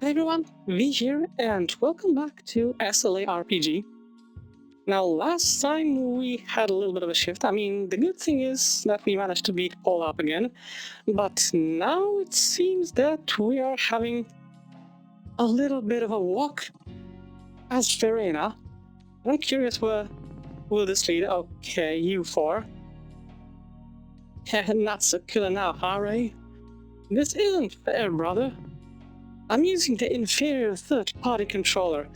Hey everyone, V here, and welcome back to SLARPG. Now, last time we had a little bit of a shift. The good thing is that we managed to beat Paul up again, but now it seems that we are having a little bit of a walk as Verena. I'm curious where will this lead. Okay, you four. Not so killer now, huh, Ray? This isn't fair, brother. I'm using the inferior third-party controller.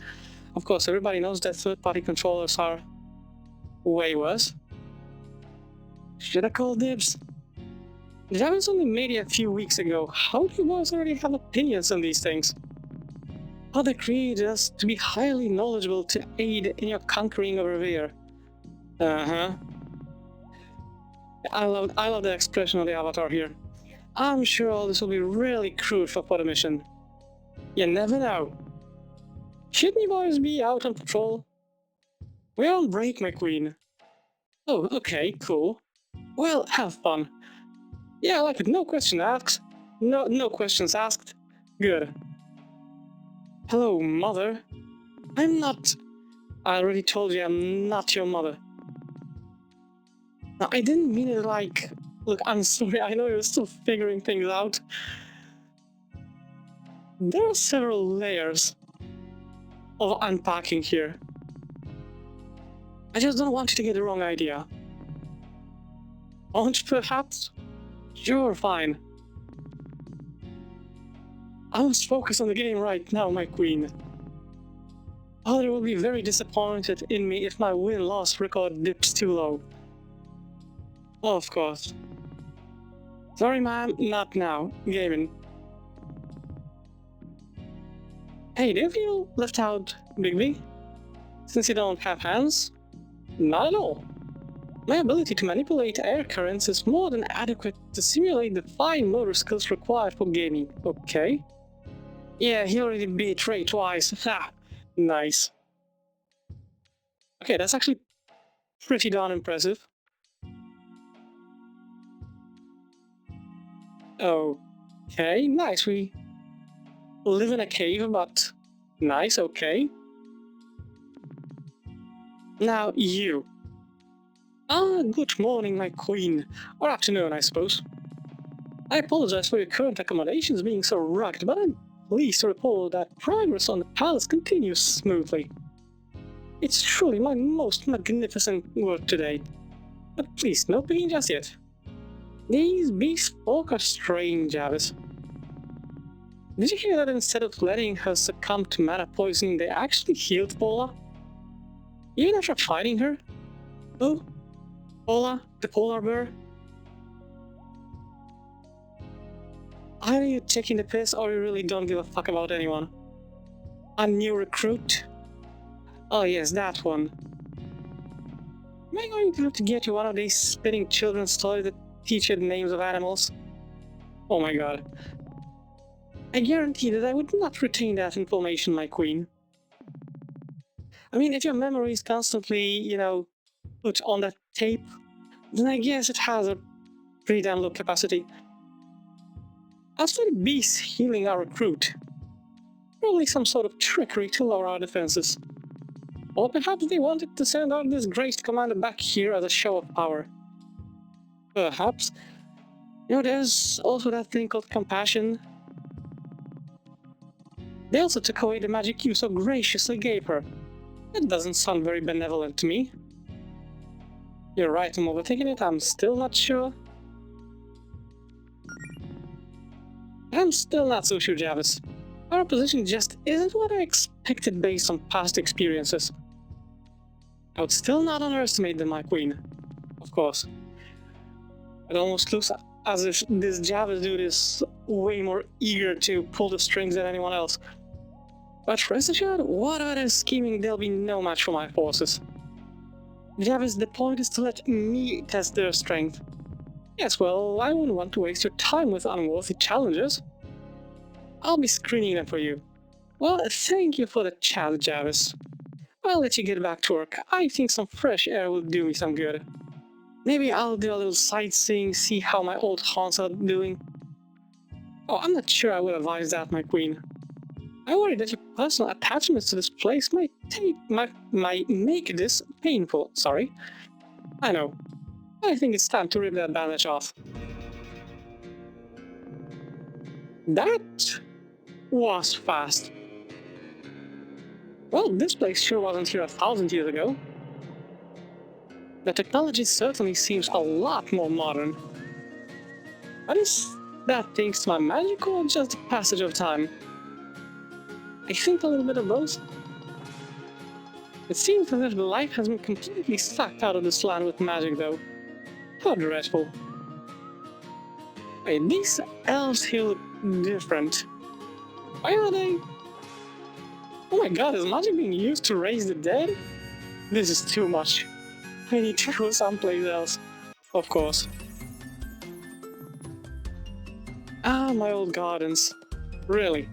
Of course, everybody knows that third-party controllers are way worse. Should I call dibs? Javis only made it a few weeks ago. How do you boys already have opinions on these things? Other created us to be highly knowledgeable to aid in your conquering of Revere. Uh-huh. I love the expression of the avatar here. I'm sure all this will be really crucial for the mission. You never know. Shouldn't you boys be out on patrol? We're on break, my queen. Oh, okay, cool. Well, have fun. Yeah, I like it. No questions asked. No questions asked. Good. Hello, mother. I'm not... I already told you I'm not your mother. Now, I didn't mean it like... Look, I'm sorry, I know you're still figuring things out. There are several layers of unpacking here. I just don't want you to get the wrong idea. Aren't you, perhaps? Sure, fine. I must focus on the game right now, my queen. Father will be very disappointed in me if my win-loss record dips too low. Of course. Sorry, ma'am, not now. Gaming. Hey, do you feel left out, Big V? Since you don't have hands? Not at all. My ability to manipulate air currents is more than adequate to simulate the fine motor skills required for gaming. Okay. Yeah, he already beat Ray twice. Ha! Nice. Okay, that's actually pretty darn impressive. Okay, nice. We live in a cave, but nice, okay. Now you. Good morning, my queen. Or afternoon, I suppose. I apologize for your current accommodations being so rugged, but I'm pleased to report that progress on the palace continues smoothly. It's truly my most magnificent work to date. But please, no peeking just yet. These bespoke are strange, Javis. Did you hear that instead of letting her succumb to mana poisoning, they actually healed Paula? Even after fighting her? Oh, Paula, the polar bear? Either you taking the piss or you really don't give a fuck about anyone. A new recruit? Oh yes, that one. Am I going to have to get you one of these spinning children's toys that teach you the names of animals? Oh my god. I guarantee that I would not retain that information, my queen. If your memory is constantly, put on that tape, then I guess it has a pretty damn low capacity. As for the beast healing our recruit, probably some sort of trickery to lower our defenses. Or perhaps they wanted to send our disgraced commander back here as a show of power. Perhaps. There's also that thing called compassion. They also took away the magic you so graciously gave her. That doesn't sound very benevolent to me. You're right, I'm overthinking it, I'm still not sure. I'm still not so sure, Javis. Our position just isn't what I expected based on past experiences. I would still not underestimate them, my queen. Of course. It almost looks as if this Javis dude is way more eager to pull the strings than anyone else. But rest assured, whatever they're scheming, there'll be no match for my forces. Javis, the point is to let me test their strength. Yes, well, I wouldn't want to waste your time with unworthy challenges. I'll be screening them for you. Well, thank you for the chat, Javis. I'll let you get back to work. I think some fresh air will do me some good. Maybe I'll do a little sightseeing, see how my old haunts are doing. Oh, I'm not sure I would advise that, my queen. I worry that your personal attachments to this place might make this painful. Sorry. I know. I think it's time to rip that bandage off. That was fast. Well, this place sure wasn't here 1,000 years ago. The technology certainly seems a lot more modern. But is that thanks to my magic or just the passage of time? I think a little bit of both. It seems as if life has been completely sucked out of this land with magic, though. How dreadful. Wait, these elves here look different. Why are they? Oh my god, is magic being used to raise the dead? This is too much. I need to go someplace else. Of course. Ah, my old gardens. Really.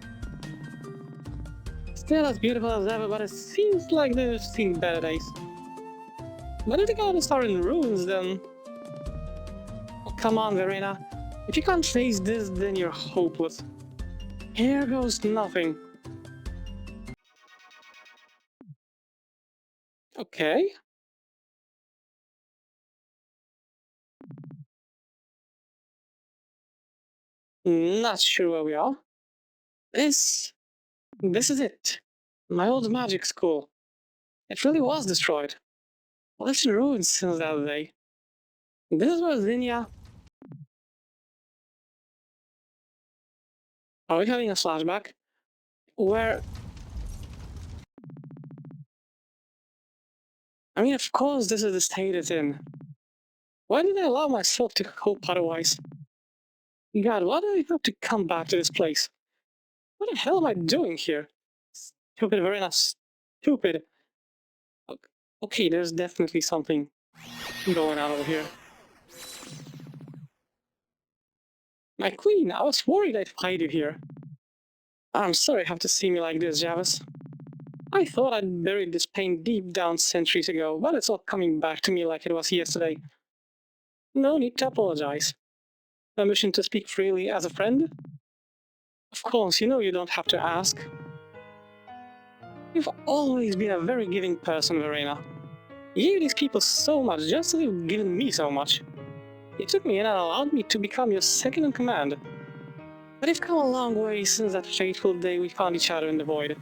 Still as beautiful as ever, but it seems like they've seen better days. But if the gardens are in ruins, then... Oh, come on, Verena. If you can't face this, then you're hopeless. Here goes nothing. Okay. Not sure where we are. This is it. My old magic school. It really was destroyed. Well, it's in ruins since that day. This is where Zinnia... Are we having a flashback? Where... I mean, of course this is the state it's in. Why did I allow myself to hope otherwise? God, why do I have to come back to this place? What the hell am I doing here? Stupid Verena, stupid. Okay, there's definitely something going on over here. My queen, I was worried I'd find you here. I'm sorry you have to see me like this, Javis. I thought I'd buried this pain deep down centuries ago, but it's all coming back to me like it was yesterday. No need to apologize. Permission to speak freely as a friend? Of course, you know you don't have to ask. You've always been a very giving person, Verena. You gave these people so much just as you've given me so much. You took me in and allowed me to become your second in command. But you've come a long way since that fateful day we found each other in the void.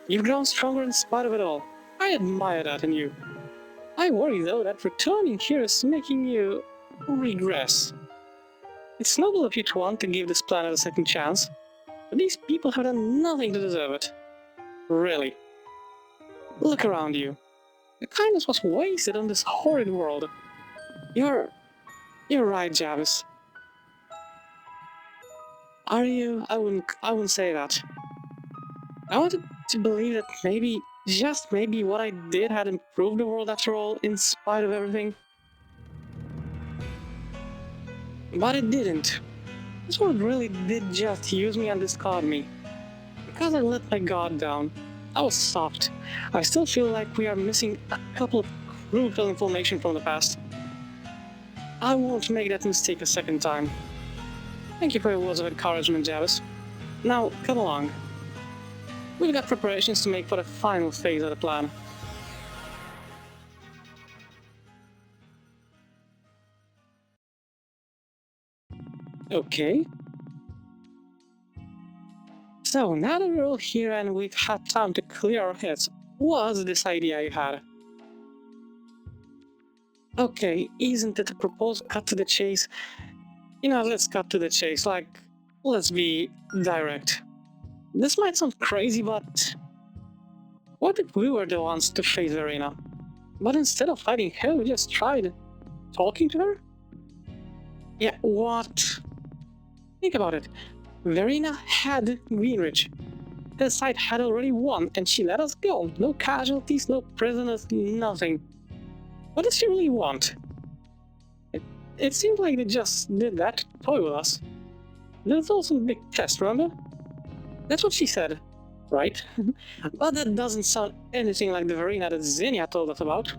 You've grown stronger in spite of it all. I admire that in you. I worry, though, that returning here is making you regress. It's noble of you to want to give this planet a second chance, but these people have done nothing to deserve it. Really. Look around you. The kindness was wasted on this horrid world. You're right, Javis. Are you? I wouldn't say that. I wanted to believe that maybe, just maybe, what I did had improved the world after all, in spite of everything. But it didn't. This world really did just use me and discard me. Because I let my guard down. I was soft. I still feel like we are missing a couple of crucial information from the past. I won't make that mistake a second time. Thank you for your words of encouragement, Javis. Now, come along. We've got preparations to make for the final phase of the plan. Okay. So, now that we're all here and we've had time to clear our heads, what's this idea you had? Okay, isn't it a proposed cut to the chase? You know, let's cut to the chase, like, let's be direct. This might sound crazy, but... what if we were the ones to face Verena? But instead of fighting her, we just tried talking to her? Yeah, what? Think about it. Verena had Greenridge. Her side had already won, and she let us go. No casualties, no prisoners, nothing. What does she really want? It seems like they just did that to toy with us. There's also a big test, remember? That's what she said, right? But that doesn't sound anything like the Verena that Zinnia told us about.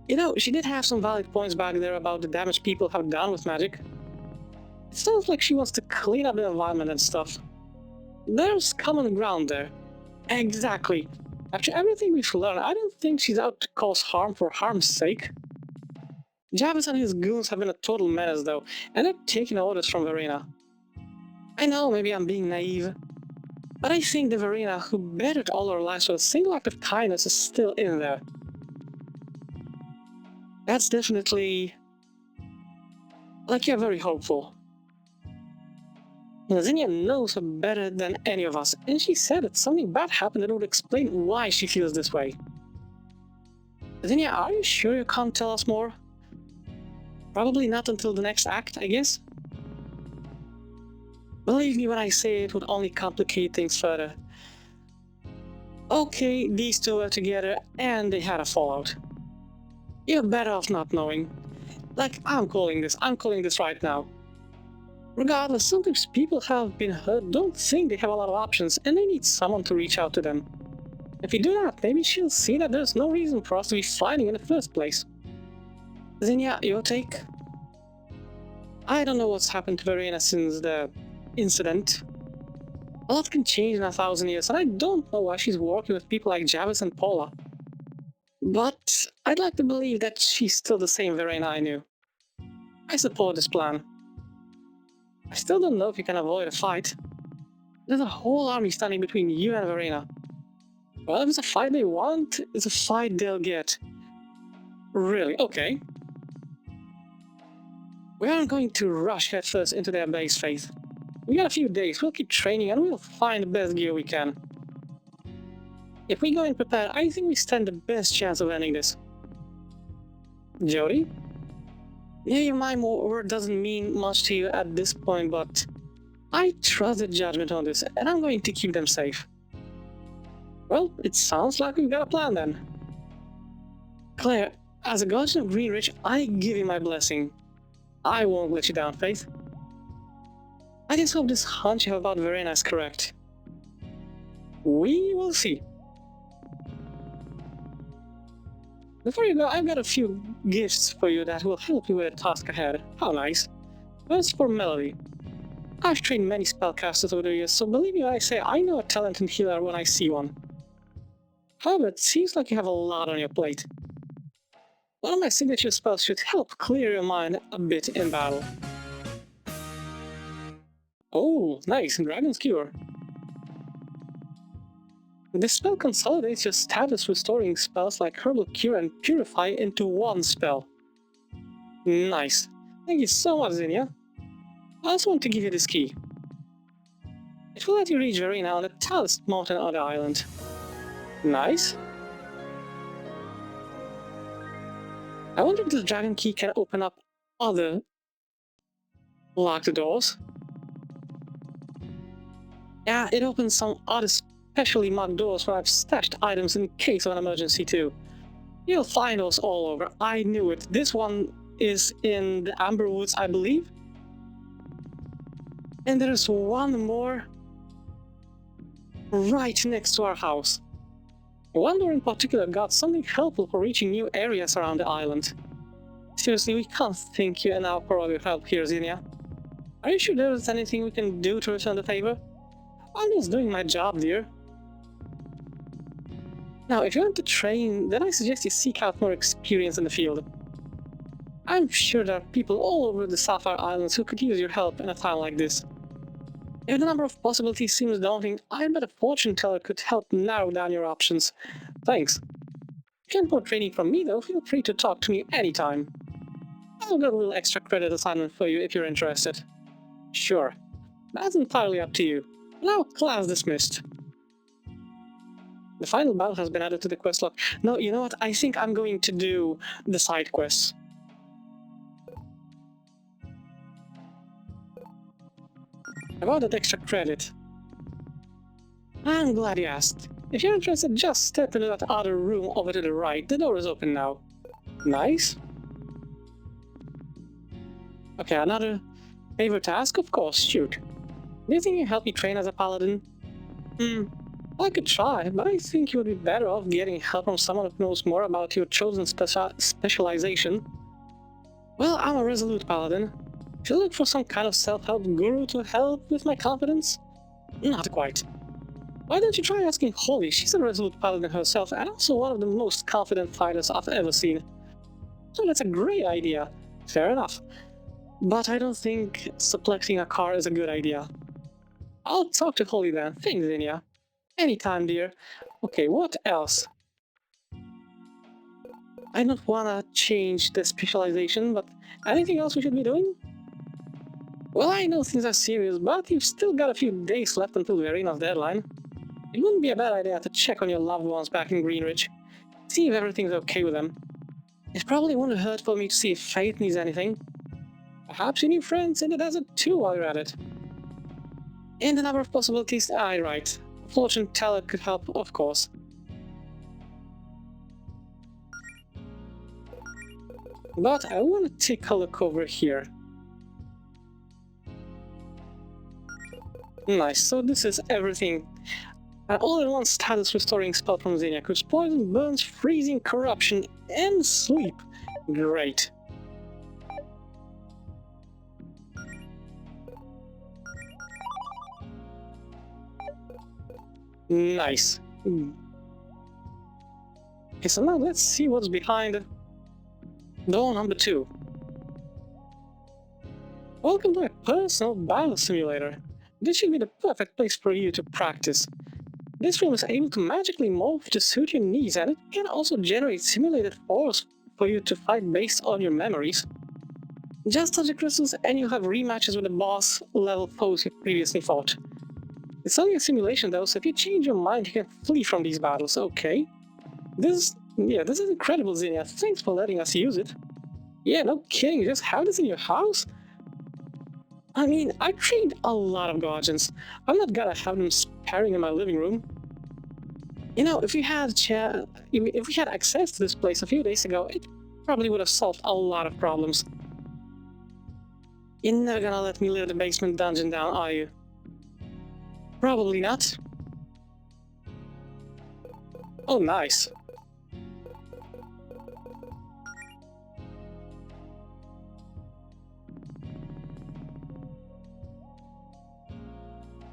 You know, she did have some valid points back there about the damage people have done with magic. It sounds like she wants to clean up the environment and stuff. There's common ground there. Exactly. After everything we've learned, I don't think she's out to cause harm for harm's sake. Javis and his goons have been a total menace though, and they're taking orders from Verena. I know maybe I'm being naive, but I think the Verena who bettered all our lives with a single act of kindness is still in there. That's definitely... like, you're very hopeful. Zinnia knows her better than any of us, and she said that something bad happened that would explain why she feels this way. Zinnia, are you sure you can't tell us more? Probably not until the next act, I guess? Believe me when I say it would only complicate things further. Okay, these two were together and they had a fallout. You're better off not knowing. Like, I'm calling this right now. Regardless, sometimes people have been hurt don't think they have a lot of options and they need someone to reach out to them. If we do that, maybe she'll see that there's no reason for us to be fighting in the first place. Zinnia, your take? I don't know what's happened to Verena since the incident. A lot can change in 1,000 years, and I don't know why she's working with people like Javis and Paula. But I'd like to believe that she's still the same Verena I knew. I support this plan. I still don't know if you can avoid a fight. There's a whole army standing between you and Verena. Well, if it's a fight they want, it's a fight they'll get. Really? Okay. We aren't going to rush headfirst into their base, Faith. We got a few days, we'll keep training and we'll find the best gear we can. If we go in prepared, I think we stand the best chance of ending this. Jody? Maybe my word doesn't mean much to you at this point, but I trust the judgment on this, and I'm going to keep them safe. Well, it sounds like we've got a plan then. Claire, as a guardian of Greenridge, I give you my blessing. I won't let you down, Faith. I just hope this hunch you have about Verena is correct. We will see. Before you go, I've got a few gifts for you that will help you with the task ahead. How nice. First for Melody. I've trained many spellcasters over the years, so believe me when I say I know a talented healer when I see one. However, it seems like you have a lot on your plate. One of my signature spells should help clear your mind a bit in battle. Oh, nice, Dragon's Cure. This spell consolidates your status, restoring spells like Herbal Cure and Purify into one spell. Nice. Thank you so much, Zinnia. I also want to give you this key. It will let you reach Verena on the tallest mountain on the island. Nice. I wonder if this dragon key can open up other locked doors. Yeah, it opens some other specially marked doors where I've stashed items in case of an emergency too. You'll find those all over, I knew it. This one is in the Amber Woods, I believe. And there's one more right next to our house. One door in particular got something helpful for reaching new areas around the island. Seriously, we can't thank you enough for all your help here, Zinnia. Are you sure there's anything we can do to return the favor? I'm just doing my job, dear. Now, if you want to train, then I suggest you seek out more experience in the field. I'm sure there are people all over the Sapphire Islands who could use your help in a time like this. If the number of possibilities seems daunting, I bet a fortune teller could help narrow down your options. Thanks. If you want more training from me though, feel free to talk to me anytime. I've got a little extra credit assignment for you if you're interested. Sure. That's entirely up to you. Now, class dismissed. The final battle has been added to the quest log. No, you know what? I think I'm going to do the side quests. About that extra credit. I'm glad you asked. If you're interested, just step into that other room over to the right. The door is open now. Nice. Okay, another favor task? Of course, shoot. Do you think you can help me train as a paladin? I could try, but I think you would be better off getting help from someone who knows more about your chosen specialization. Well, I'm a resolute paladin. Should I look for some kind of self-help guru to help with my confidence? Not quite. Why don't you try asking Holly? She's a resolute paladin herself and also one of the most confident fighters I've ever seen. So that's a great idea. Fair enough. But I don't think selecting a car is a good idea. I'll talk to Holly then. Thanks, Zinnia. Anytime, dear. Okay, what else? I don't wanna change the specialization, but anything else we should be doing? Well, I know things are serious, but you've still got a few days left until Verena's deadline. It wouldn't be a bad idea to check on your loved ones back in Greenridge. See if everything's okay with them. It probably wouldn't hurt for me to see if Faith needs anything. Perhaps your new friends in the desert too while you're at it. In the number of possibilities, right. Fortune teller could help, of course. But I want to take a look over here. Nice, so this is everything. An all-in-one status restoring spell from Xenia. Cooks poison, burns, freezing, corruption, and sleep. Great. Nice. Okay, so now let's see what's behind door number 2. Welcome to my personal battle simulator. This should be the perfect place for you to practice. This room is able to magically morph to suit your needs, and it can also generate simulated force for you to fight based on your memories. Just touch the crystals and you'll have rematches with the boss level foes you previously fought. It's only a simulation though, so if you change your mind you can flee from these battles, okay? This is incredible, Xenia. Thanks for letting us use it. Yeah, no kidding, you just have this in your house? I mean, I trained a lot of guardians. I'm not gonna have them sparring in my living room. You know, if we had access to this place a few days ago, it probably would have solved a lot of problems. You're never gonna let me live the basement dungeon down, are you? Probably not. Oh, nice.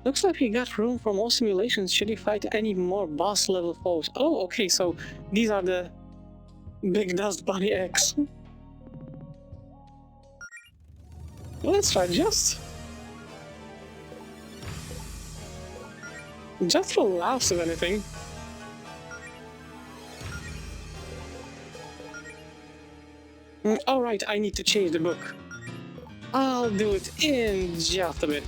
Looks like we got room for more simulations should you fight any more boss level foes. Oh, okay, so these are the big dust bunny eggs. Let's try just for laughs if anything. Alright, I need to change the book. I'll do it in just a bit.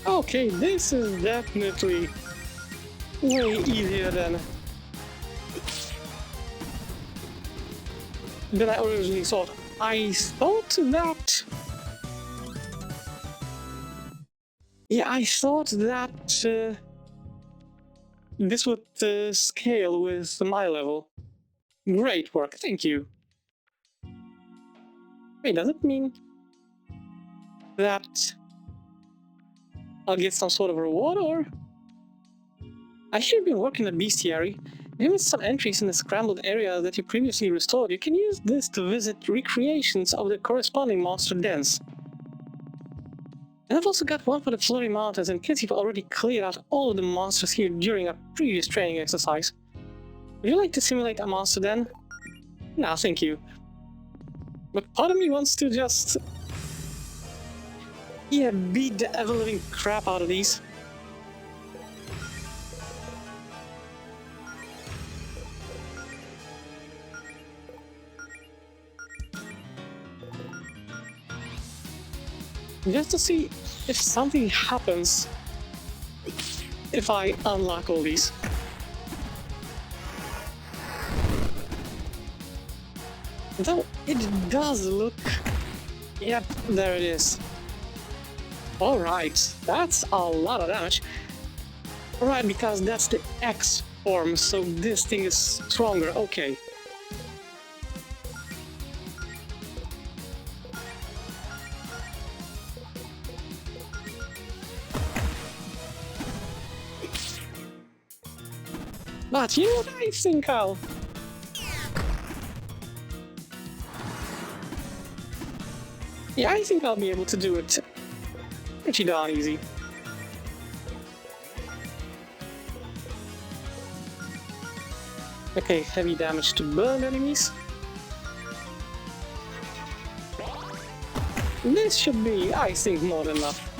Okay, this is definitely way easier than I originally thought. I thought that this would scale with my level. Great work, thank you. Wait, does it mean that I'll get some sort of reward, or? I hear you've been working at Bestiary. You missed some entries in the scrambled area that you previously restored. You can use this to visit recreations of the corresponding monster dens. And I've also got one for the Flurry Mountains in case you've already cleared out all of the monsters here during a previous training exercise. Would you like to simulate a monster den? No, thank you. But part of me wants to just beat the ever-living crap out of these. Just to see if something happens if I unlock all these. Though it does look... Yep, there it is. Alright, that's a lot of damage. Right, because that's the X form, so this thing is stronger, okay. But you know what I think I'll... Yeah, I think I'll be able to do it pretty darn easy. Okay, heavy damage to burn enemies. This should be, I think, more than enough.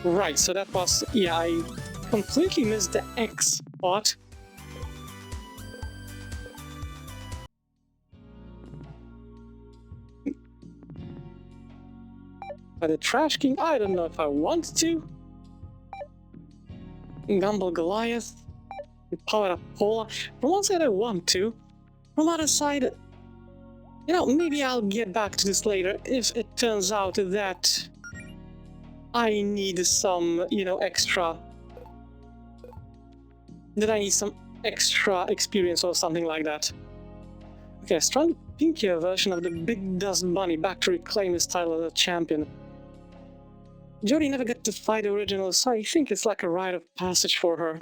Right, so that was... yeah, I completely missed the X part. But the Trash King, I don't know if I want to. Gumble Goliath. Power up Pola. From one side I want to. From the other side, you know, maybe I'll get back to this later if it turns out that I need some, you know, extra... that I need some extra experience or something like that. Okay, a strong pinkier version of the Big Dust Bunny back to reclaim his title as a champion. Jodie never got to fight the original, so I think it's like a rite of passage for her.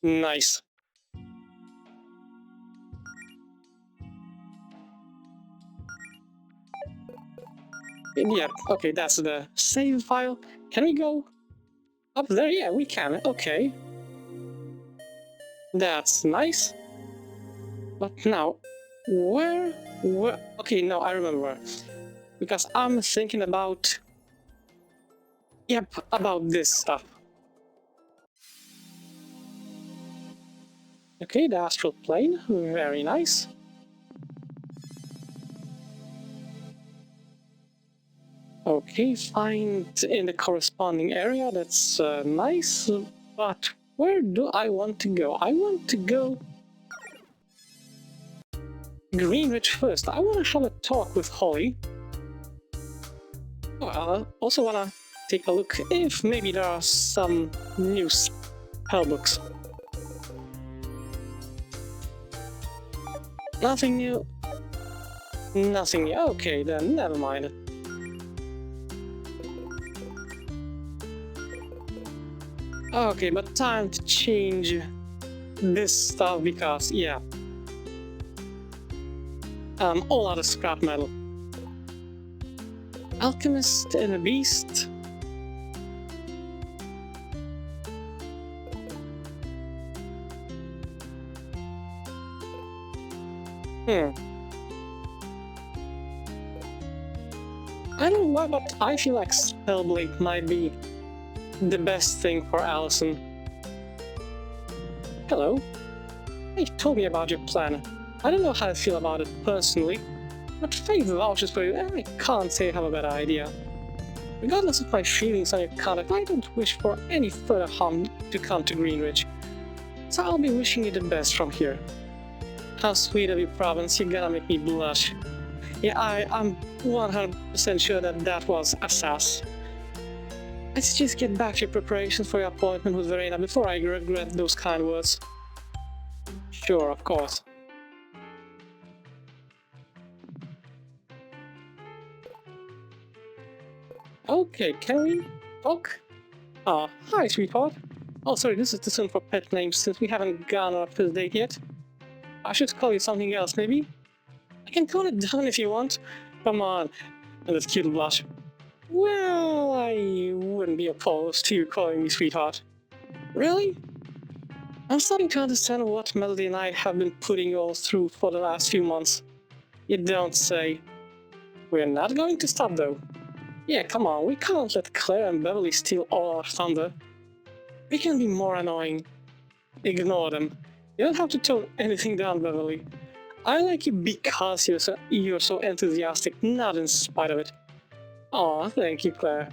Nice. Yeah, okay, that's the save file. Can we go up there? Yeah, we can. Okay. That's nice. But now, where... okay, no, I remember where. Because I'm thinking about... yep, about this stuff. Okay, the astral plane, very nice. Okay, find in the corresponding area, that's nice, but where do I want to go? I want to go... Greenwich first. I want to have a talk with Holly. Oh, I also want to take a look if maybe there are some new spellbooks. Nothing new? Nothing new. Okay, then never mind. Okay, but time to change this stuff because, yeah. All out of scrap metal. Alchemist and a Beast. I don't know why, but I feel like Spellblade might be the best thing for Allison. Hello. Hey, told me about your plan. I don't know how I feel about it personally, but Faith vouches for you and I can't say I have a better idea. Regardless of my feelings on your conduct, I don't wish for any further harm to come to Greenwich. So I'll be wishing you the best from here. How sweet of you, Province, you're gonna make me blush. Yeah, I'm 100% sure that was a sass. Let's just get back to your preparations for your appointment with Verena before I regret those kind words. Sure, of course. Okay, can we talk? Hi, sweetheart. Oh, sorry, this is too soon for pet names since we haven't gone on our first date yet. I should call you something else, maybe? I can tone it down if you want. Come on. And this cute blush. Well, I wouldn't be opposed to you calling me sweetheart. Really? I'm starting to understand what Melody and I have been putting you all through for the last few months. You don't say. We're not going to stop, though. Yeah, come on, we can't let Claire and Beverly steal all our thunder. We can be more annoying. Ignore them. You don't have to tone anything down, Beverly. I like you because you're so enthusiastic, not in spite of it. Aw, thank you, Claire.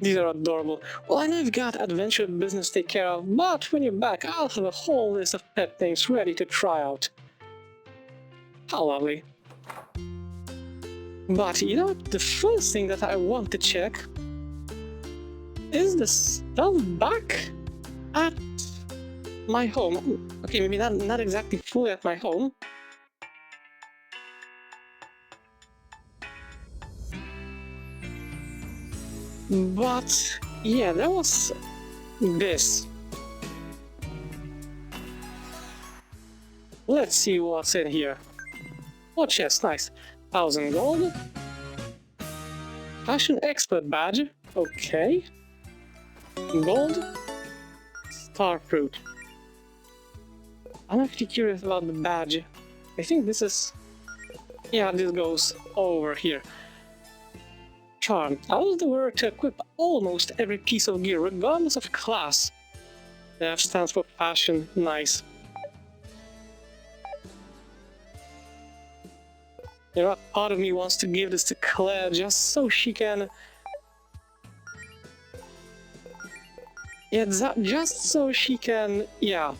These are adorable. Well, I know you've got adventure business to take care of, but when you're back, I'll have a whole list of pet names ready to try out. How lovely. But you know, the first thing that I want to check is the stuff back at my home. Okay, maybe not exactly fully at my home. But yeah, there was this. Let's see what's in here. Oh, chest, nice. 1,000 gold. Fashion expert badge. Okay. Gold. Star fruit. I'm actually curious about the badge. I think this is... yeah, this goes over here. Charm. Allows the wearer to equip almost every piece of gear, regardless of class. The F stands for fashion. Nice. You know what? Part of me wants to give this to Claire just so she can... yeah, just so she can... yeah.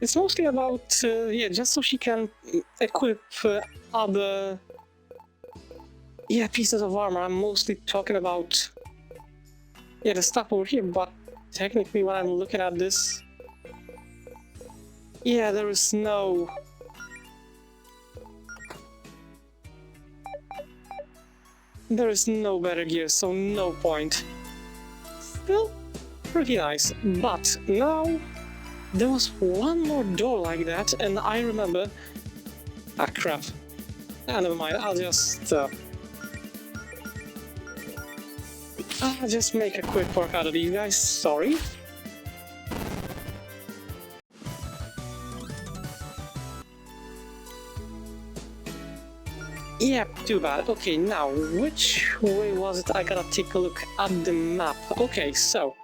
It's mostly about, yeah, just so she can equip other... yeah, pieces of armor. I'm mostly talking about... yeah, the stuff over here, but technically when I'm looking at this... yeah, there is no... there is no better gear, so no point. Still, pretty nice. But now... there was one more door like that, and I remember... ah, crap. Ah, never mind, I'll just make a quick work out of these guys, sorry. Yep, too bad. Okay, now, which way was it? I gotta take a look at the map. Okay, so...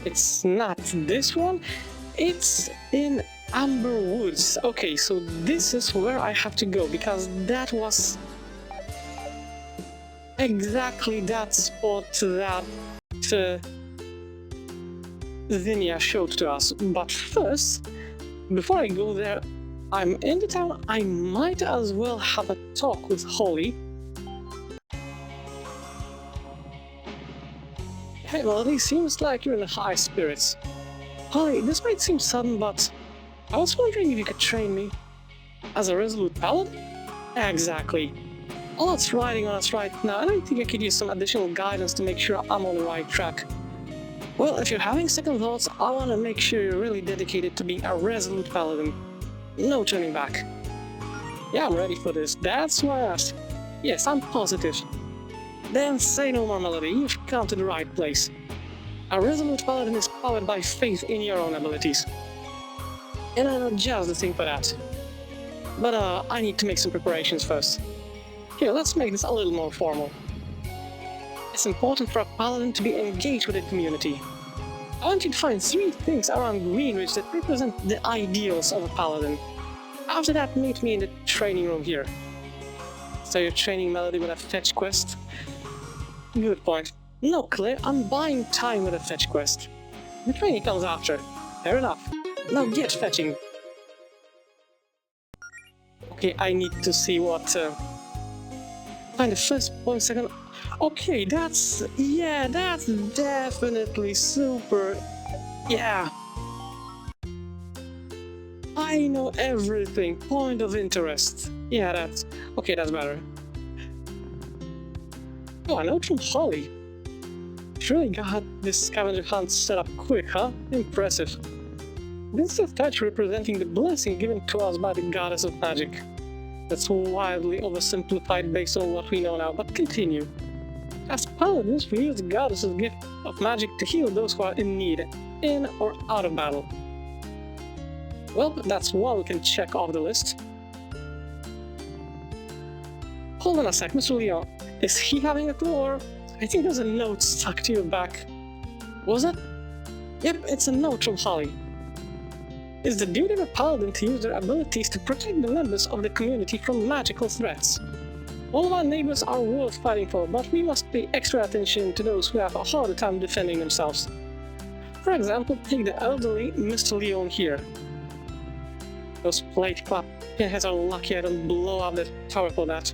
it's not this one, it's in Amber Woods. Okay, so this is where I have to go, because that was exactly that spot that Zinnia showed to us. But first, before I go there, I'm in the town, I might as well have a talk with Holly. Hey Melody, seems like you're in high spirits. Holly, this might seem sudden, but I was wondering if you could train me. As a resolute paladin? Exactly. A lot's riding on us right now, and I think I could use some additional guidance to make sure I'm on the right track. Well, if you're having second thoughts, I want to make sure you're really dedicated to being a resolute paladin. No turning back. Yeah, I'm ready for this. That's why I asked. Yes, I'm positive. Then say no more, Melody. You've come to the right place. A resolute paladin is powered by faith in your own abilities. And I know just the thing for that. But I need to make some preparations first. Here, let's make this a little more formal. It's important for a paladin to be engaged with the community. I want you to find 3 things around Greenridge that represent the ideals of a paladin. After that, meet me in the training room here. So you're training Melody with a fetch quest? Good point. No, Claire, I'm buying time with a fetch quest. The training comes after. Fair enough. Now get fetching. Okay, I need to see what... find the first point, second... okay, that's... yeah, that's definitely super... yeah. I know everything. Point of interest. Yeah, that's... okay, that's better. Oh, a note from Holly. Surely got this scavenger hunt set up quick, huh? Impressive. This is a statue representing the blessing given to us by the goddess of magic. That's wildly oversimplified based on what we know now, but continue. As paladins, we use the goddess's gift of magic to heal those who are in need, in or out of battle. Well, that's one we can check off the list. Hold on a sec, Mr. Leon. Is he having a clue, or... I think there's a note stuck to your back. Was it? Yep, it's a note from Holly. It's the duty of a paladin to use their abilities to protect the members of the community from magical threats. All of our neighbors are worth fighting for, but we must pay extra attention to those who have a harder time defending themselves. For example, take the elderly Mr. Leon here. Those plate clap pinheads are lucky I don't blow up the tower for that.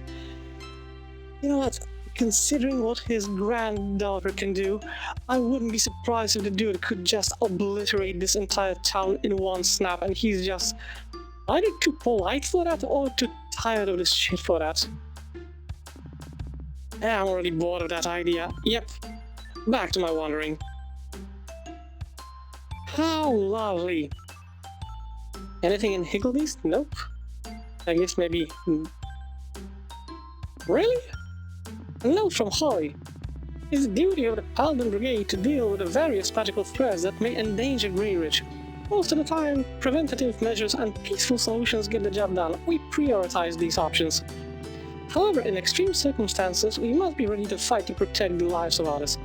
You know what? considering what his granddaughter can do, I wouldn't be surprised if the dude could just obliterate this entire town in one snap, and he's just either too polite for that or too tired of this shit for that. Yeah, I'm already bored of that idea. Yep, back to my wandering. How lovely. Anything in Higgledies? Nope. I guess maybe... Really? A note from Holly. It's the duty of the Paladin Brigade to deal with the various magical threats that may endanger Greenridge. Most of the time, preventative measures and peaceful solutions get the job done. We prioritize these options. However, in extreme circumstances, we must be ready to fight to protect the lives of others.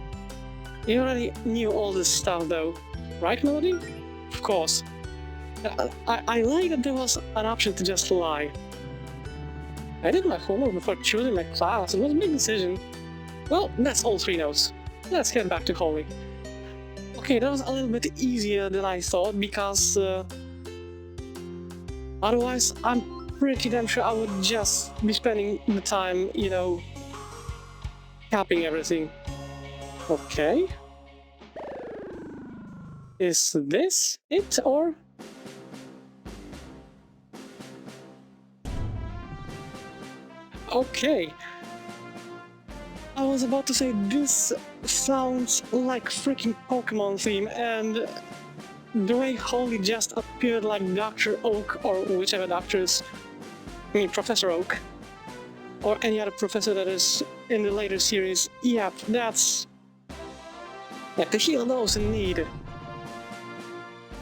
You already knew all this stuff though, right, Melody? Of course. I like that there was an option to just lie. I did my homework before choosing my class. It was a big decision. Well, that's all 3 notes. Let's get back to Holly. Okay, that was a little bit easier than I thought, because otherwise I'm pretty damn sure I would just be spending the time, you know, capping everything. Okay. Is this it, or...? Okay. I was about to say, this sounds like freaking Pokemon theme, and the way Holly just appeared like Dr. Oak, or whichever doctor is... I mean, Professor Oak, or any other professor that is in the later series. Yep, that's... Yeah, to heal those in need.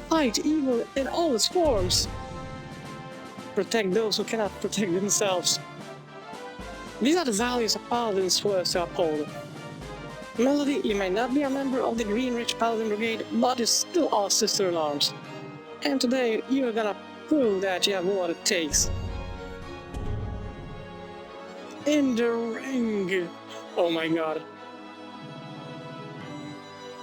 Fight evil in all its forms. Protect those who cannot protect themselves. These are the values a paladin swears to uphold. Melody, you may not be a member of the Greenridge Paladin Brigade, but you're still our sister in arms. And today, you're gonna prove that you have what it takes. In the ring! Oh my god.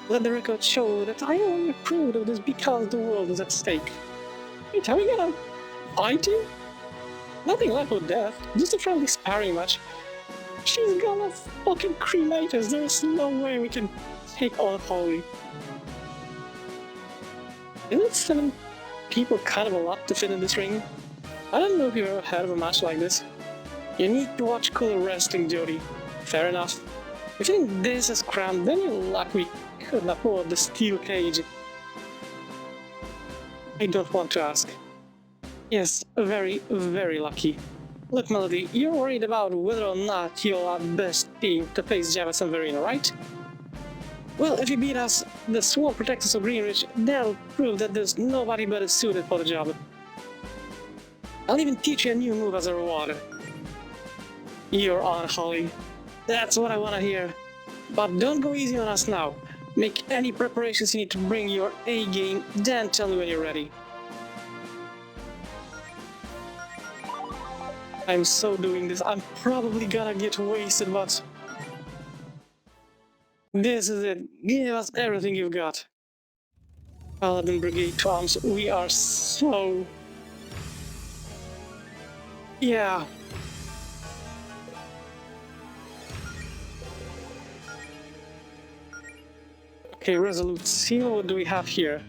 Let the record show that I only approved of this because the world is at stake. Wait, are we gonna fight you? Nothing life or death, just a friendly sparring match. She's gonna fucking cremate us, there's no way we can take on Holly. Isn't 7 people kind of a lot to fit in this ring? I don't know if you've ever heard of a match like this. You need to watch cooler wrestling, Jody. Fair enough. If you think this is cramped, then you're lucky we couldn't afford the steel cage. I don't want to ask. Yes, very, very lucky. Look, Melody, you're worried about whether or not you're our best team to face Javis and Verena, right? Well, if you beat us, the sworn protectors of Greenridge, they'll prove that there's nobody better suited for the job. I'll even teach you a new move as a reward. You're on, Holly. That's what I want to hear. But don't go easy on us now. Make any preparations you need to bring your A game, then tell me when you're ready. I'm so doing this. I'm probably gonna get wasted, but... this is it. Give us everything you've got. Paladin Brigade to arms. We are so... yeah. Okay, Resolute Seal, what do we have here?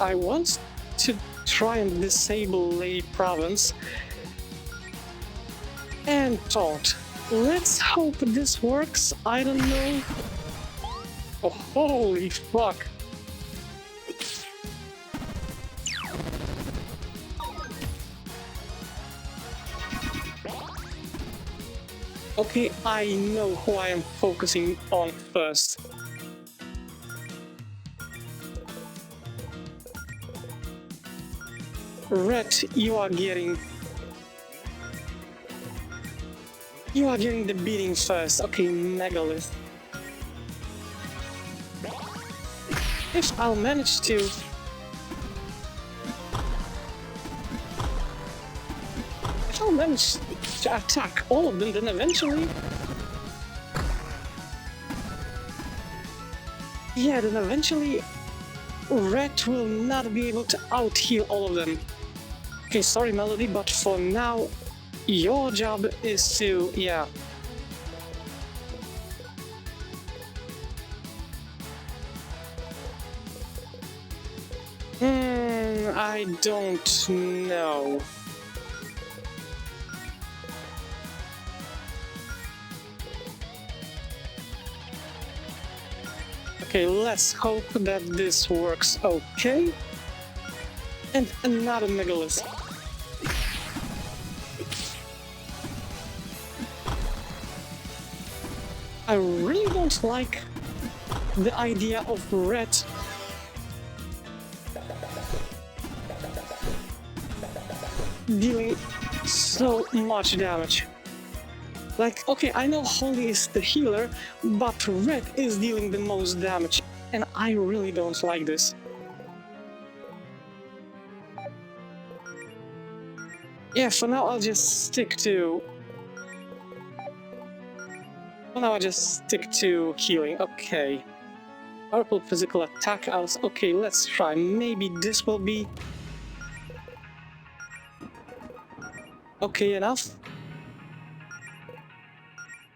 I want to try and disable Lady Province and Taunt. Let's hope this works, I don't know. Oh, holy fuck. Okay, I know who I am focusing on first. Red, you are getting the beating first. Okay, Megalith. If I'll manage to... if I'll manage to attack all of them, then eventually... Yeah, then eventually Red will not be able to out-heal all of them. Okay, sorry Melody, but for now, your job is to, yeah. I don't know. Okay, let's hope that this works okay. And another Megalith. I really don't like the idea of Red dealing so much damage. Like, okay, I know Holly is the healer, but Red is dealing the most damage, and I really don't like this. Yeah, for now I'll just stick to... For now I'll just stick to healing, okay. Purple physical attack, okay, let's try, maybe this will be... okay enough.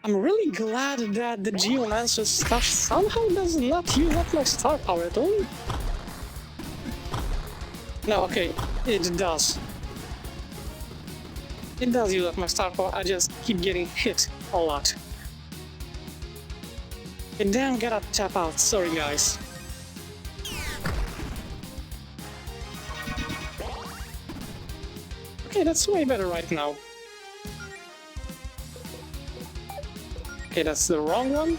I'm really glad that the Geomancer stuff somehow does not use up my star power at all. No, okay, it does. It does use up my star power, I just keep getting hit a lot. And then gotta tap out, sorry guys. Okay, that's way better right now. Okay, that's the wrong one.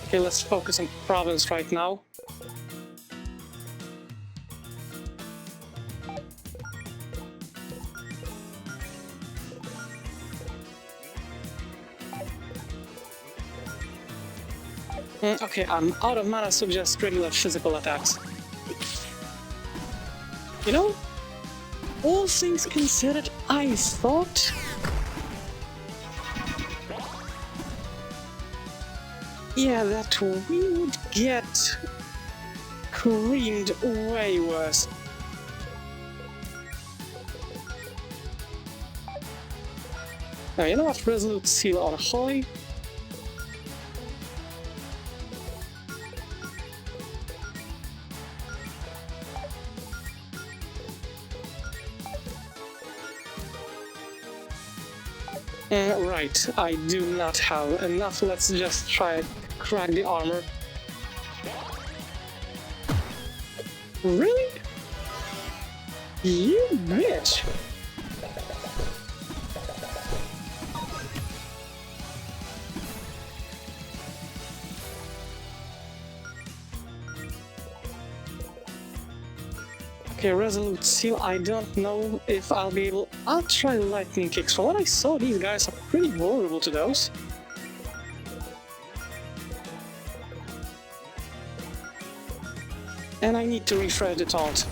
Okay, let's focus on province right now. Okay, I'm out of mana, so just regular physical attacks. You know, all things considered, I thought... yeah, that we would get creamed way worse. Now, you know what? Resolute Seal on Holly. Right, I do not have enough. Let's just try to crack the armor. Really? You bitch! Okay, Resolute Seal, I don't know if I'll be able... I'll try Lightning Kicks. From what I saw, these guys are pretty vulnerable to those. And I need to refresh the taunt.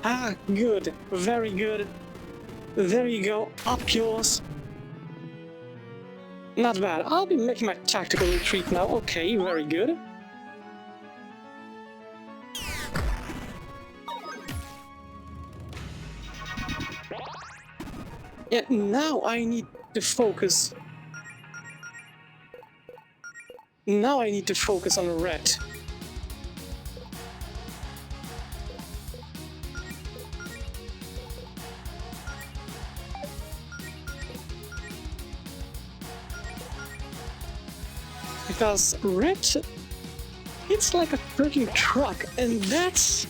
Ah, good. Very good. There you go. Up yours. Not bad. I'll be making my tactical retreat now. Okay, very good. Yeah, now I need to focus. Now I need to focus on Red. Because Red, it's like a freaking truck, and that's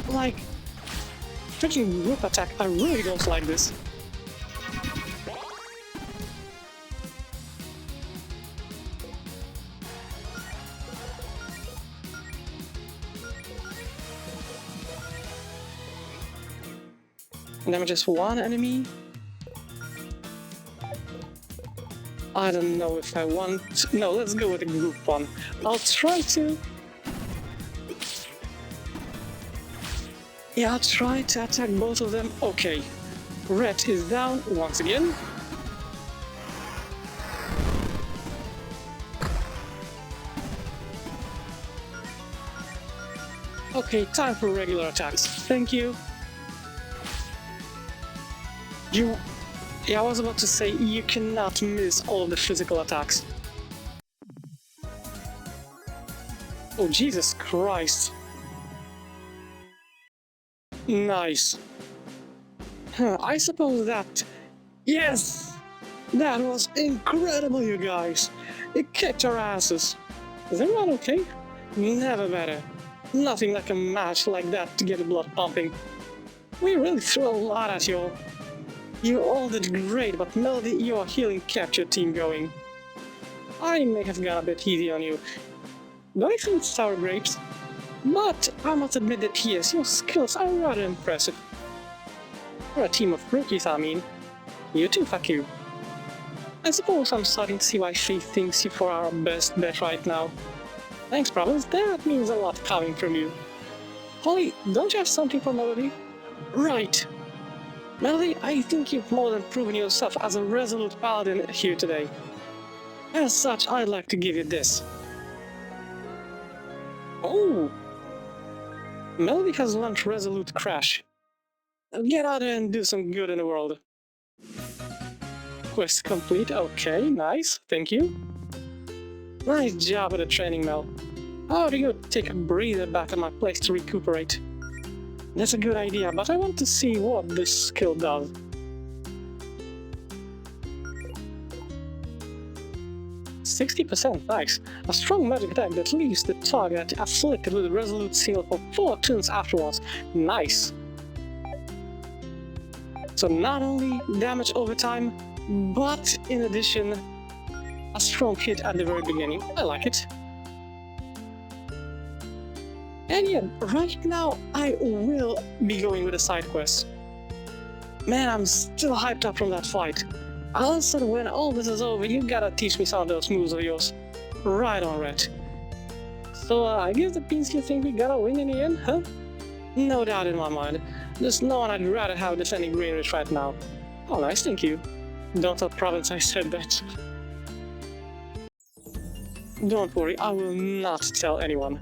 like freaking group attack. I really don't like this. Damages one enemy. I don't know if I want... No, let's go with a group one. I'll try to... yeah, I'll try to attack both of them. Okay. Red is down once again. Okay, time for regular attacks. Thank you. Yeah, I was about to say, you cannot miss all the physical attacks. Oh, Jesus Christ. Nice. I suppose that... Yes! That was incredible, you guys! It kicked our asses. Is everyone okay? Never better. Nothing like a match like that to get the blood pumping. We really threw a lot at you all. You all did great, but Melody, your healing kept your team going. I may have gone a bit easy on you. Don't I think sour grapes? But I must admit that yes, your skills are rather impressive. For a team of rookies, I mean. You too, fuck you. I suppose I'm starting to see why Faith thinks you for our best bet right now. Thanks, brothers, that means a lot coming from you. Holly, don't you have something for Melody? Right. Melody, I think you've more than proven yourself as a resolute paladin here today. As such, I'd like to give you this. Oh! Melody has learned Resolute Crash. Get out there and do some good in the world. Quest complete, okay, nice, thank you. Nice job with the training, Mel. How do you take a breather back at my place to recuperate? That's a good idea, but I want to see what this skill does. %, nice. A strong magic attack that leaves the target afflicted with a resolute seal for 4 turns afterwards. Nice. So not only damage over time, but in addition, a strong hit at the very beginning. I like it. And yeah, right now I will be going with a side quest. Man, I'm still hyped up from that fight. Also, when all this is over, you gotta teach me some of those moves of yours. Right on, Red. So, I guess that means you think we gotta win in the end, huh? No doubt in my mind. There's no one I'd rather have defending Greenwich right now. Oh, nice, thank you. Don't tell Province I said that. Don't worry, I will not tell anyone.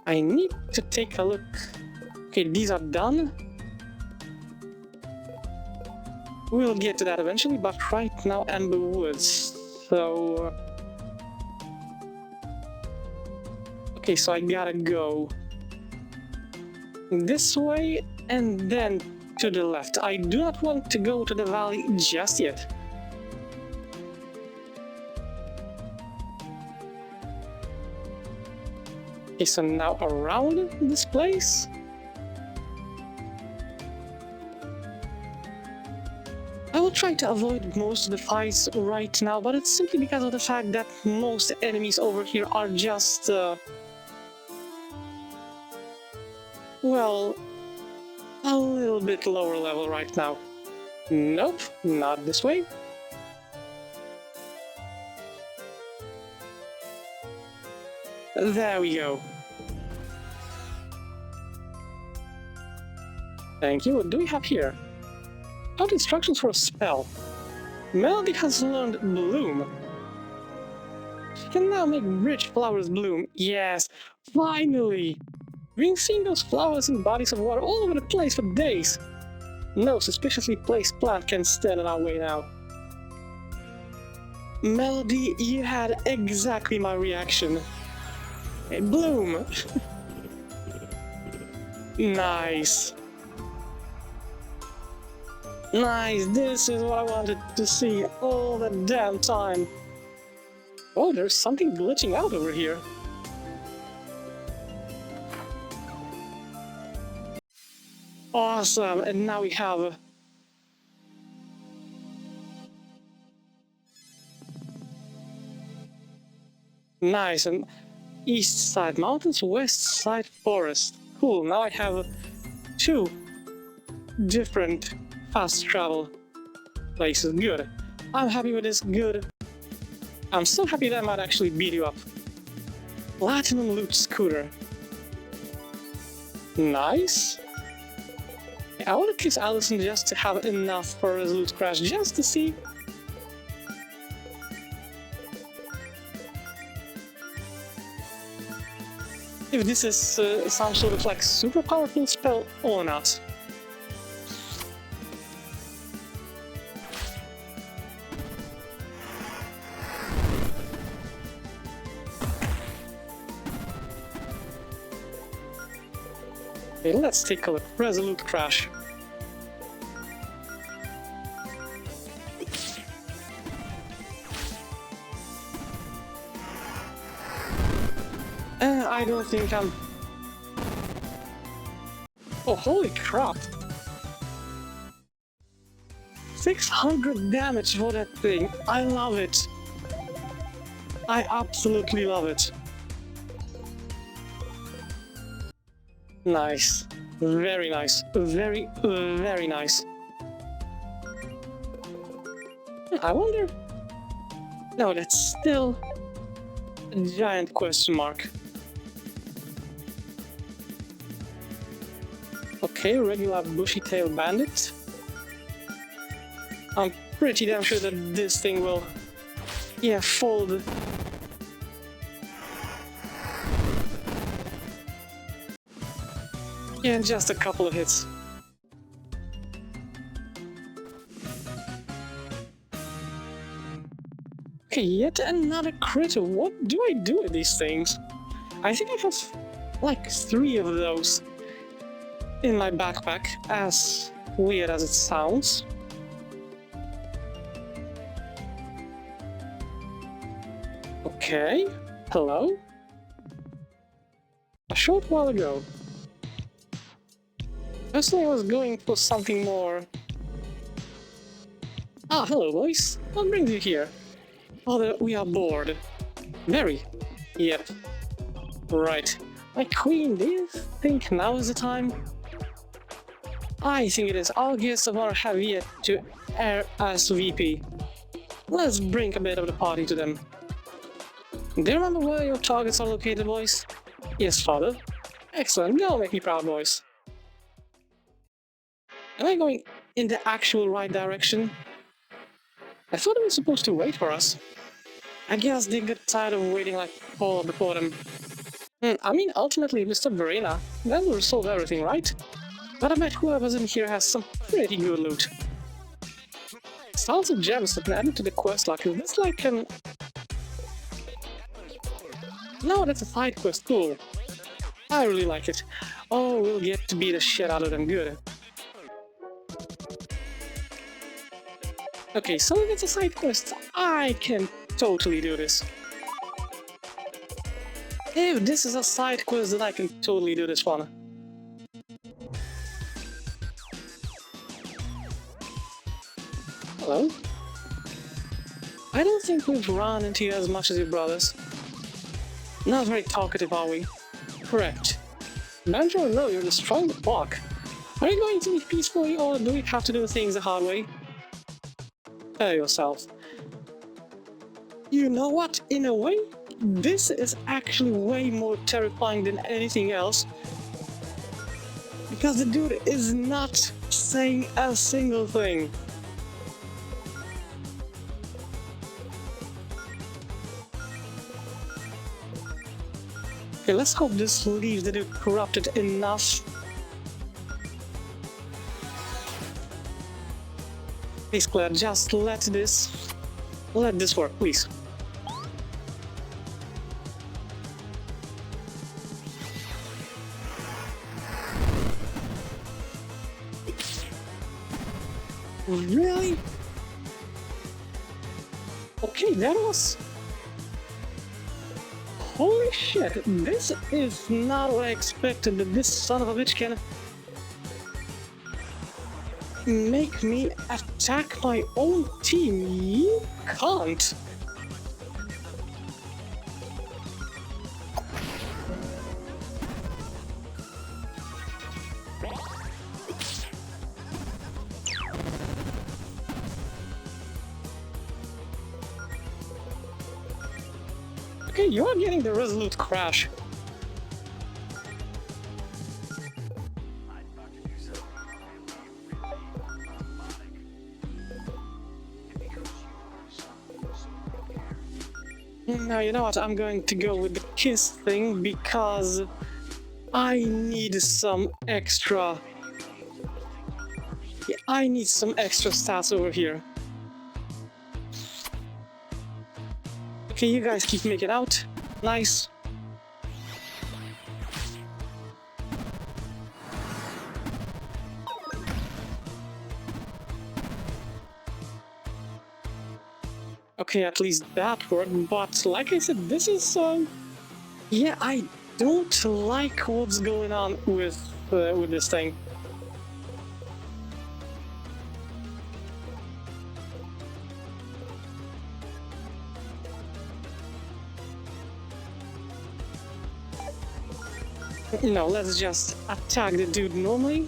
I need to take a look. Okay, these are done. We'll get to that eventually, but right now Amber Woods. So... okay, so I gotta go this way and then to the left. I do not want to go to the valley just yet. Okay, so now around this place. I will try to avoid most of the fights right now, but it's simply because of the fact that most enemies over here are just, well, a little bit lower level right now. Nope, not this way. There we go. Thank you. What do we have here? Out instructions for a spell. Melody has learned Bloom. She can now make rich flowers bloom. Yes, finally! We've been seeing those flowers in bodies of water all over the place for days. No suspiciously placed plant can stand in our way now. Melody, you had exactly my reaction. Hey, Bloom! Nice. Nice, this is what I wanted to see all the damn time. Oh, there's something glitching out over here. Awesome, and now we have... nice, and east side mountains, west side forest. Cool, now I have 2 different fast travel places. Good. I'm happy with this. Good. I'm so happy that I might actually beat you up. Platinum Loot Scooter. Nice. I want to kiss Allison just to have enough for a Resolute Crash, just to see. if this is some sort of like super powerful spell or not. Okay, let's take a look. Resolute Crash. I don't think I'm... Oh, holy crap! 600 damage for that thing. I love it. I absolutely love it. Nice. Very nice. Very, very nice. I wonder... No, that's still a giant question mark. Okay, regular bushy-tail bandit. I'm pretty damn sure that this thing will... Yeah, fold. Yeah, just a couple of hits. Okay, yet another critter. What do I do with these things? I think I have like 3 of those in my backpack, as weird as it sounds. Okay, hello? A short while ago. Personally, I was going for something more... Ah, hello boys. What brings you here? Oh, we are bored. Very. Yep. Right. My queen, do you think now is the time? I think it is. Our guests of honor have yet to air as VP. Let's bring a bit of the party to them. Do you remember where your targets are located, boys? Yes, father. Excellent. Go make me proud, boys. Am I going in the actual right direction? I thought they were supposed to wait for us. I guess they got tired of waiting like Paul before them. I mean, ultimately, Mr. Verena, that will solve everything, right? But I bet whoever's in here has some pretty good loot. Sounds of Javis have been added to the quest log. Is this like an... No, that's a side quest, cool. I really like it. Oh, we'll get to beat the shit out of them, good. Okay, so if it's a side quest, I can totally do this. If this is a side quest, then I can totally do this one. Hello? I don't think we've run into you as much as your brothers. Not very talkative, are we? Correct. Manager or no, you're destroying the park. Are you going to leave peacefully, or do we have to do things the hard way? Tell yourself. You know what? In a way, this is actually way more terrifying than anything else. Because the dude is not saying a single thing. Okay, let's hope this leaves the dude corrupted enough. Please, Claire, just let this work, please. Really? Okay, that was... Holy shit, this is not what I expected, that this son of a bitch can... make me attack my own team. You can't. Okay, you're getting the resolute crash. Now, you know what? I'm going to go with the kiss thing because I need some extra... Yeah, I need some extra stats over here. Okay, you guys keep making out. Nice. Okay, at least that worked, but like I said, this is, yeah, I don't like what's going on with this thing. No, let's just attack the dude normally.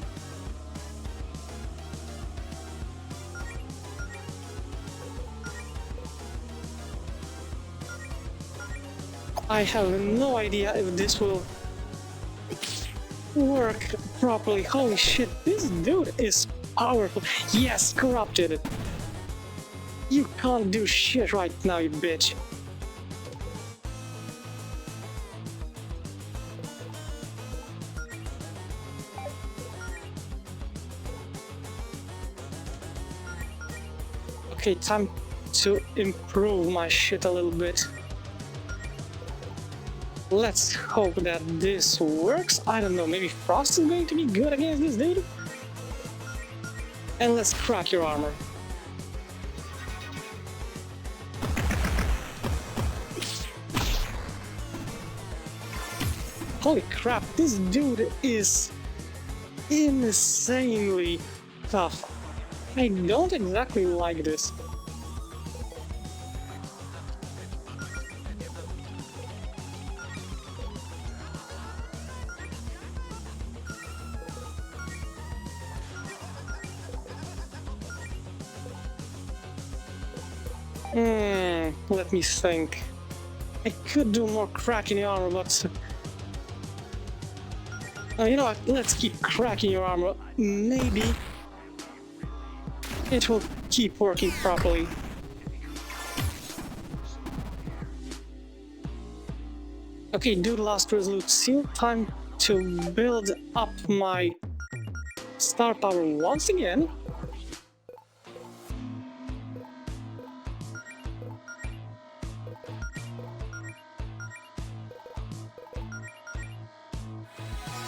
I have no idea if this will work properly. Holy shit, this dude is powerful. Yes, corrupted. You can't do shit right now, you bitch. Okay, time to improve my shit a little bit. Let's hope that this works. I don't know, maybe Frost is going to be good against this dude? And let's crack your armor. Holy crap, this dude is insanely tough. I don't exactly like this. Let me think. I could do more cracking your armor, but... you know what, let's keep cracking your armor. Maybe it will keep working properly. Okay, dude lost Resolute Seal. Time to build up my star power once again.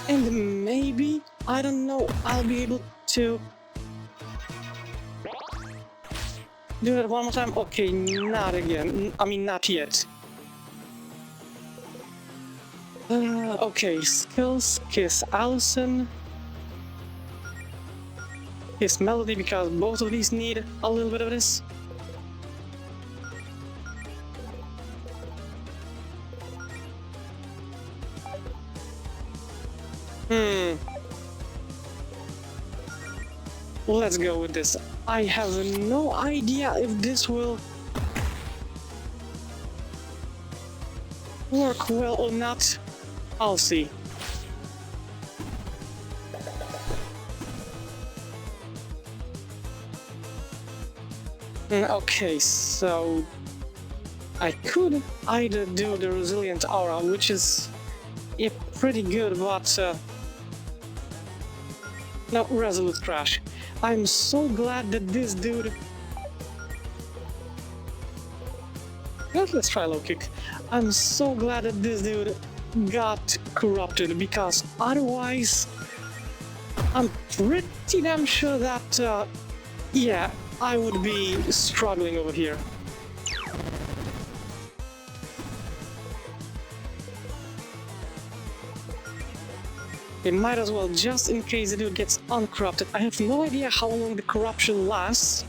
And maybe, I don't know, I'll be able to do it one more time. Okay, not again. I mean, not yet. Okay, skills, Kiss Allison. Kiss Melody, because both of these need a little bit of this. Let's go with this. I have no idea if this will work well or not. I'll see. Okay, so I could either do the Resilient Aura, which is pretty good, but no, Resolute Crash. I'm so glad that this dude... Let's try low kick. I'm so glad that this dude got corrupted, because otherwise I'm pretty damn sure that yeah, I would be struggling over here. It might as well, just in case the dude gets uncorrupted. I have no idea how long the corruption lasts.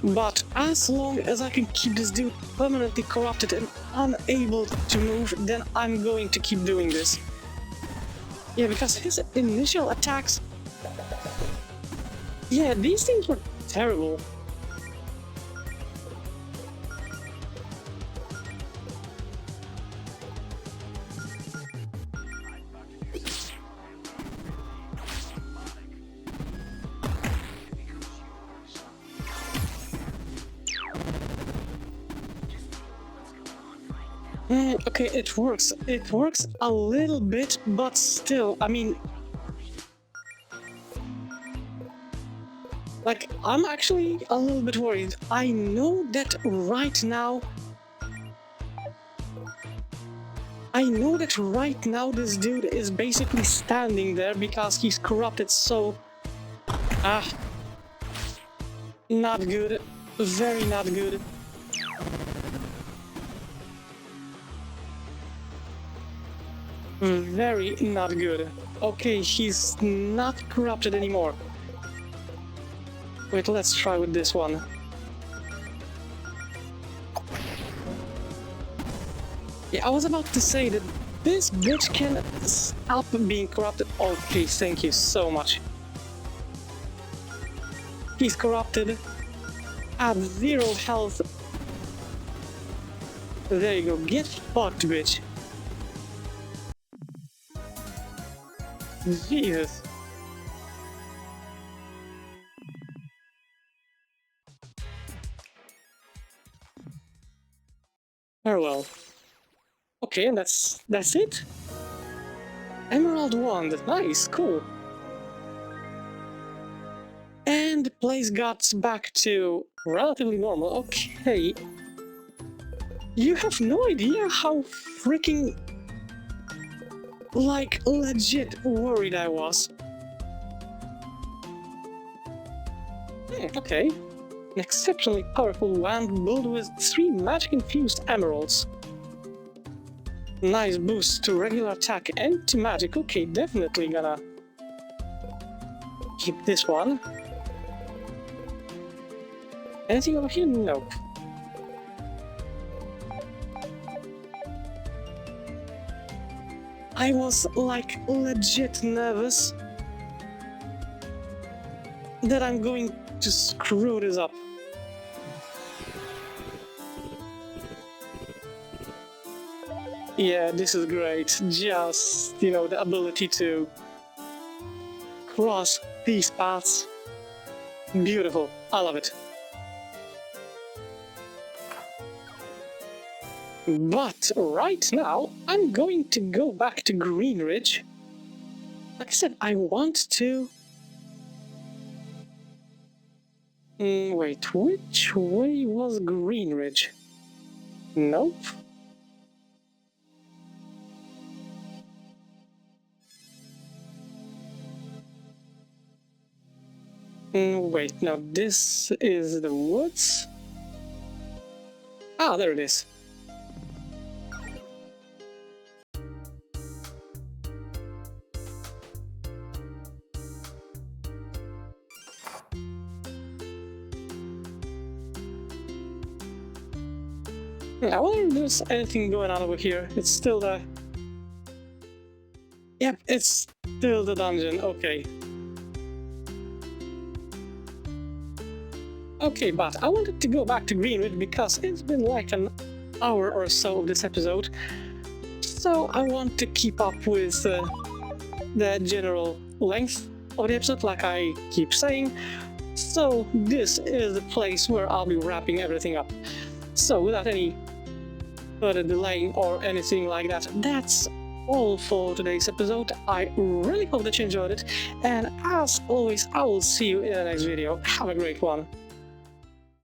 But as long as I can keep this dude permanently corrupted and unable to move, then I'm going to keep doing this. Yeah, because his initial attacks... Yeah, these things were terrible. Okay, it works. It works a little bit, but still, I mean... Like, I'm actually a little bit worried. I know that right now... this dude is basically standing there because he's corrupted, so... Ah... Not good. Very not good. Very not good. Okay, he's not corrupted anymore. Wait, let's try with this one. Yeah, I was about to say that this bitch can stop being corrupted. Okay, thank you so much. He's corrupted. At 0 health. There you go. Get fucked, bitch. Jesus. Farewell. Okay, and that's it? Emerald Wand. Nice, cool. And the place got back to relatively normal. Okay. You have no idea how freaking... like, legit worried I was. Okay. An exceptionally powerful wand built with 3 magic-infused emeralds. Nice boost to regular attack and to magic. Okay, definitely gonna keep this one. Anything over here? Nope. I was like legit nervous that I'm going to screw this up. Yeah, this is great. Just, you know, the ability to cross these paths. Beautiful. I love it. But right now, I'm going to go back to Green Ridge. Like I said, I want to... wait, which way was Green Ridge? Nope. Wait, no, this is the woods? Ah, there it is. I wonder if there's anything going on over here. It's still the... Yep, it's still the dungeon, okay. Okay, but I wanted to go back to Greenwood because it's been like an hour or so of this episode. So I want to keep up with the general length of the episode, like I keep saying. So this is the place where I'll be wrapping everything up. So without any further delaying or anything like that, that's all for today's episode. I really hope that you enjoyed it, and as always, I will see you in the next video. Have a great one.